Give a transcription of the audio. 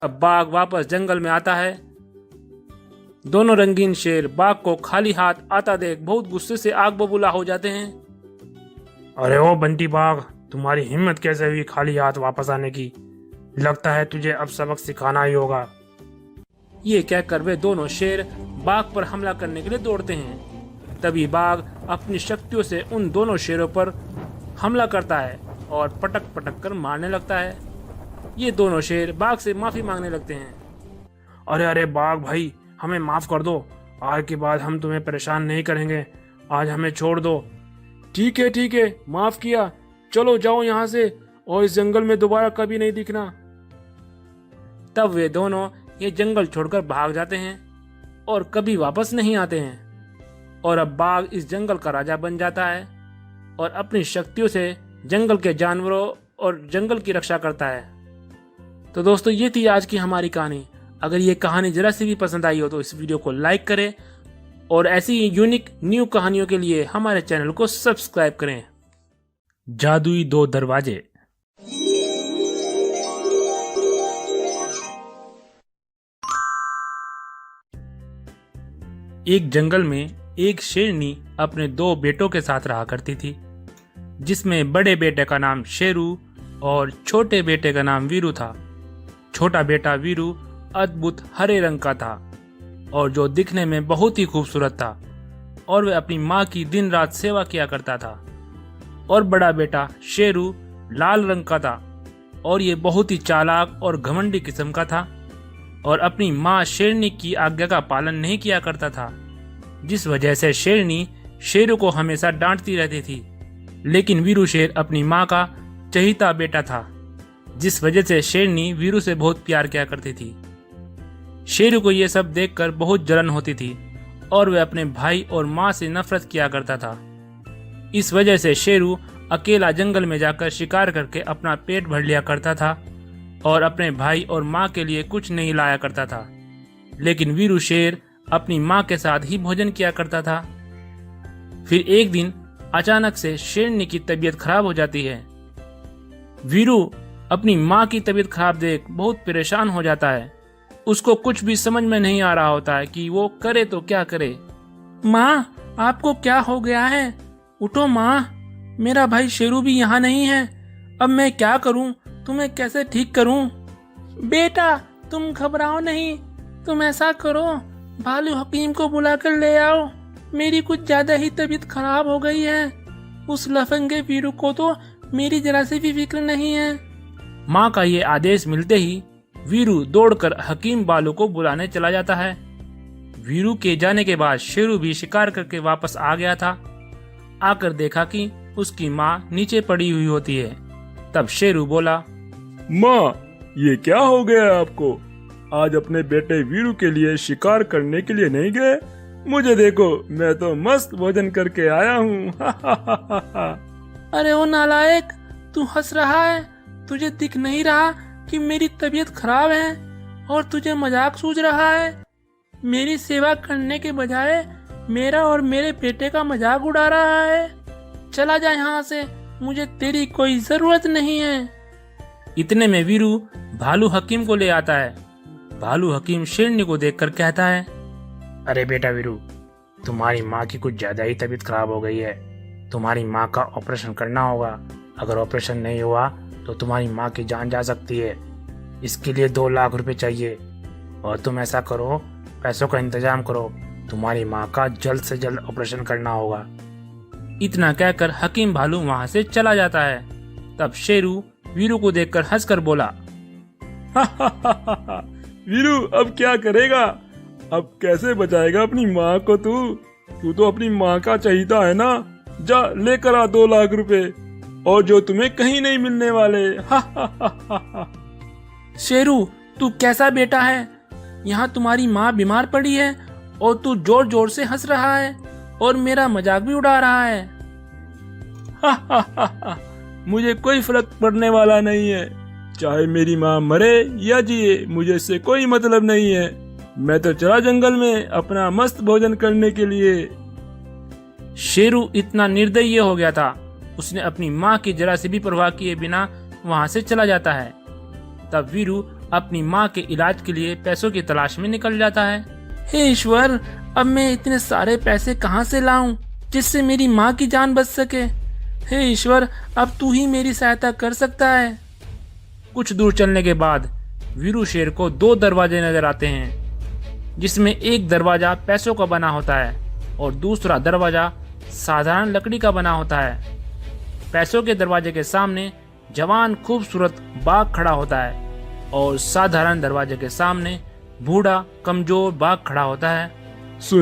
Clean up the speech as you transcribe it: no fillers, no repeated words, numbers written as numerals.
अब बाघ वापस जंगल में आता है। दोनों रंगीन शेर बाघ को खाली हाथ आता देख बहुत गुस्से से आग बबूला हो जाते हैं। अरे ओ बंटी बाघ, तुम्हारी हिम्मत कैसे हुई खाली हाथ वापस आने की? लगता है तुझे अब सबक सिखाना ही होगा। ये कहकर वे दोनों शेर बाघ पर हमला करने के लिए दौड़ते हैं। तभी बाघ अपनी शक्तियों से उन दोनों शेरों पर हमला करता है और पटक पटक कर मारने लगता है। ये दोनों शेर बाघ से माफी मांगने लगते हैं। अरे अरे बाघ भाई, हमें माफ कर दो। आज के बाद हम तुम्हें परेशान नहीं करेंगे। आज हमें छोड़ दो। ठीक है, माफ किया। चलो जाओ यहाँ से और इस जंगल में दोबारा कभी नहीं दिखना। तब वे दोनों ये जंगल छोड़कर भाग जाते हैं और कभी वापस नहीं आते हैं। और अब बाघ इस जंगल का राजा बन जाता है और अपनी शक्तियों से जंगल के जानवरों और जंगल की रक्षा करता है। तो दोस्तों, ये थी आज की हमारी कहानी। अगर ये कहानी जरा सी भी पसंद आई हो तो इस वीडियो को लाइक करें और ऐसी यूनिक न्यू कहानियों के लिए हमारे चैनल को सब्सक्राइब करें। जादुई दो दरवाजे। एक जंगल में एक शेरनी अपने दो बेटों के साथ रहा करती थी, जिसमें बड़े बेटे का नाम शेरू और छोटे बेटे का नाम वीरू था। छोटा बेटा वीरू अद्भुत हरे रंग का था और जो दिखने में बहुत ही खूबसूरत था और वह अपनी माँ की दिन रात सेवा किया करता था। और बड़ा बेटा शेरू लाल रंग का था और ये बहुत ही चालाक और घमंडी किस्म का था और अपनी माँ शेरनी की आज्ञा का पालन नहीं किया करता था, जिस वजह से शेरनी शेरू को हमेशा डांटती रहती थी। लेकिन वीरू शेर अपनी माँ का चहीता बेटा था, जिस वजह से शेरनी वीरू से बहुत प्यार किया करती थी। शेरू को यह सब देखकर बहुत जलन होती थी और वह अपने भाई और माँ से नफरत किया करता था। इस वजह से शेरू अकेला जंगल में जाकर शिकार करके अपना पेट भर लिया करता था और अपने भाई और माँ के लिए कुछ नहीं लाया करता था। लेकिन वीरू शेर अपनी माँ के साथ ही भोजन किया करता था। फिर एक दिन अचानक से शेरनी की तबीयत खराब हो जाती है। वीरू अपनी माँ की तबीयत खराब देख बहुत परेशान हो जाता है। उसको कुछ भी समझ में नहीं आ रहा होता है कि वो करे तो क्या करे। माँ, आपको क्या हो गया है? उठो माँ, मेरा भाई शेरू भी यहाँ नहीं है। अब मैं क्या करूँ? तुम्हें कैसे ठीक करूँ? बेटा, तुम घबराओ नहीं। तुम ऐसा करो, भालू हकीम को बुलाकर ले आओ। मेरी कुछ ज्यादा ही तबीयत खराब हो गई है। उस लफंगे वीरू को तो मेरी जरा से भी फिक्र नहीं है। माँ का ये आदेश मिलते ही वीरू दौड़कर हकीम बालू को बुलाने चला जाता है। वीरू के जाने के बाद शेरू भी शिकार करके वापस आ गया था। आकर देखा कि उसकी माँ नीचे पड़ी हुई होती है। तब शेरू बोला, माँ, ये क्या हो गया आपको? आज अपने बेटे वीरू के लिए शिकार करने के लिए नहीं गए? मुझे देखो, मैं तो मस्त भोजन करके आया हूँ। अरे ओ नालायक, तू हंस रहा है? तुझे दिख नहीं रहा कि मेरी तबीयत खराब है और तुझे मजाक सूझ रहा है? मेरी सेवा करने के बजाय मेरा और मेरे बेटे का मजाक उड़ा रहा है। चला जा यहाँ से, मुझे तेरी कोई जरूरत नहीं है। इतने में वीरू भालू हकीम को ले आता है। भालू हकीम शेरनी को देखकर कहता है, अरे बेटा वीरू, तुम्हारी माँ की कुछ ज्यादा ही तबीयत खराब हो गई है। तुम्हारी माँ का ऑपरेशन करना होगा। अगर ऑपरेशन नहीं हुआ तो तुम्हारी माँ की जान जा सकती है। इसके लिए 2 लाख रुपए चाहिए और तुम ऐसा करो, पैसों का इंतजाम करो। तुम्हारी माँ का जल्द से जल्द ऑपरेशन करना होगा। इतना कहकर हकीम भालू वहाँ से चला जाता है। तब शेरू वीरू को देखकर हंसकर बोला, वीरू अब क्या करेगा? अब कैसे बचाएगा अपनी माँ को? तू तो अपनी माँ का चहीता है ना। जा लेकर आ 2 लाख रुपए, और जो तुम्हें कहीं नहीं मिलने वाले। शेरू, तू कैसा बेटा है? यहाँ तुम्हारी माँ बीमार पड़ी है और तू जोर जोर से हंस रहा है और मेरा मजाक भी उड़ा रहा है। मुझे कोई फर्क पड़ने वाला नहीं है। चाहे मेरी माँ मरे या जिए, मुझे इससे कोई मतलब नहीं है। मैं तो चला जंगल में अपना मस्त भोजन करने के लिए। शेरू इतना निर्दयी हो गया था, उसने अपनी माँ की जरा सी भी परवाह किए बिना वहां से चला जाता है। तब वीरू अपनी माँ के इलाज के लिए पैसों की तलाश में निकल जाता है। हे ईश्वर, अब मैं इतने सारे पैसे कहाँ से लाऊं जिससे मेरी माँ की जान बच सके। हे ईश्वर, अब तू ही मेरी सहायता कर सकता है। कुछ दूर चलने के बाद वीरू शेर को 2 दरवाजे नजर आते हैं, जिसमें एक दरवाजा पैसों का बना होता है और दूसरा दरवाजा साधारण लकड़ी का बना होता है। पैसों के दरवाजे के सामने जवान खूबसूरत बाघ खड़ा होता है और साधारण दरवाजे के सामने बूढ़ा कमजोर बाघ खड़ा होता है। सुन